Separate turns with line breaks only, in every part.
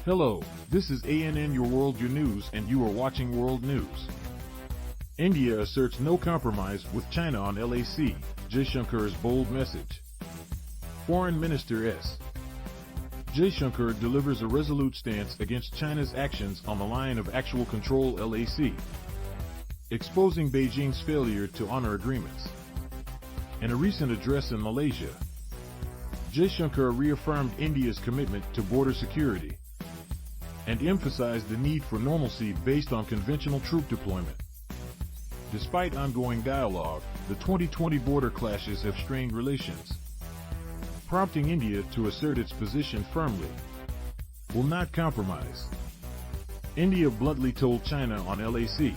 Hello, this is ANN Your World Your News, and you are watching World News. India asserts no compromise with China on LAC, Jaishankar's bold message. Foreign Minister S. Jaishankar delivers a resolute stance against China's actions on the line of actual control LAC, exposing Beijing's failure to honor agreements. In a recent address in Malaysia, Jaishankar reaffirmed India's commitment to border security and emphasized the need for normalcy based on conventional troop deployment. Despite ongoing dialogue, the 2020 border clashes have strained relations, prompting India to assert its position firmly. Will not compromise. India bluntly told China on LAC.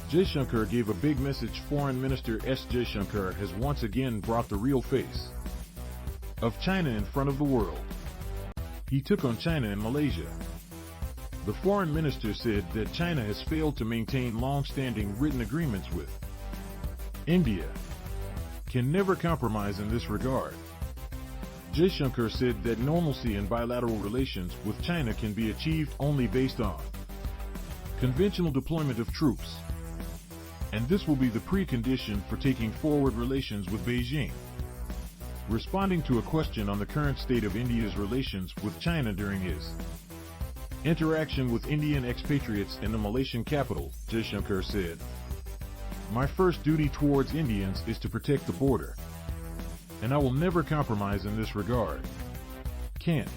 Jaishankar gave a big message. Foreign Minister S. Jaishankar has once again brought the real face of China in front of the world. He took on China in Malaysia. The foreign minister said that China has failed to maintain long-standing written agreements with India, can never compromise in this regard. Jaishankar said that normalcy in bilateral relations with China can be achieved only based on conventional deployment of troops, and this will be the precondition for taking forward relations with Beijing. Responding to a question on the current state of India's relations with China during his interaction with Indian expatriates in the Malaysian capital, Jaishankar said, "My first duty towards Indians is to protect the border, and I will never compromise in this regard. Can't.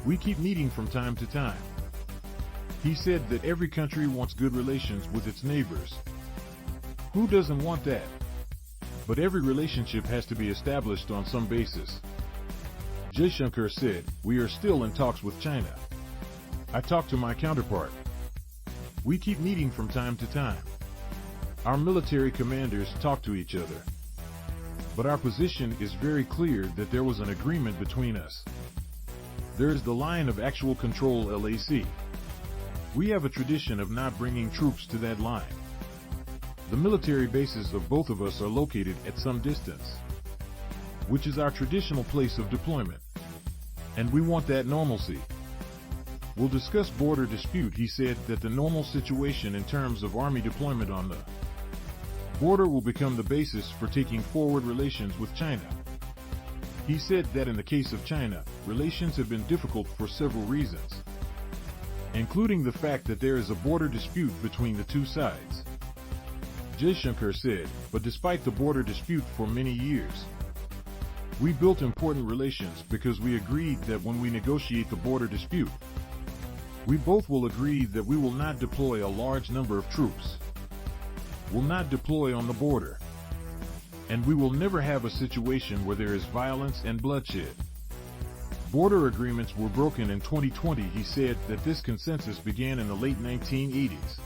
We keep meeting from time to time." He said that every country wants good relations with its neighbors. Who doesn't want that? But every relationship has to be established on some basis. Jaishankar said, "We are still in talks with China. I talked to my counterpart. We keep meeting from time to time. Our military commanders talk to each other. But our position is very clear that there was an agreement between us. There is the line of actual control LAC. We have a tradition of not bringing troops to that line. The military bases of both of us are located at some distance, which is our traditional place of deployment. And we want that normalcy. We'll discuss border dispute." He said that the normal situation in terms of army deployment on the border will become the basis for taking forward relations with China. He said that in the case of China, relations have been difficult for several reasons, including the fact that there is a border dispute between the two sides. Jaishankar said, "But despite the border dispute for many years, we built important relations because we agreed that when we negotiate the border dispute, we both will agree that we will not deploy a large number of troops, will not deploy on the border, and we will never have a situation where there is violence and bloodshed." Border agreements were broken in 2020. He said that this consensus began in the late 1980s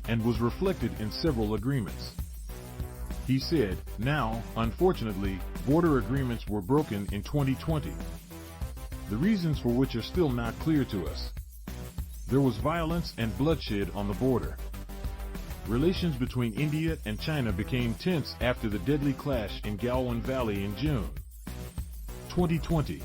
and was reflected in several agreements. He said, "Now, unfortunately, border agreements were broken in 2020. The reasons for which are still not clear to us. There was violence and bloodshed on the border. Relations between India and China became tense after the deadly clash in Galwan Valley in June 2020.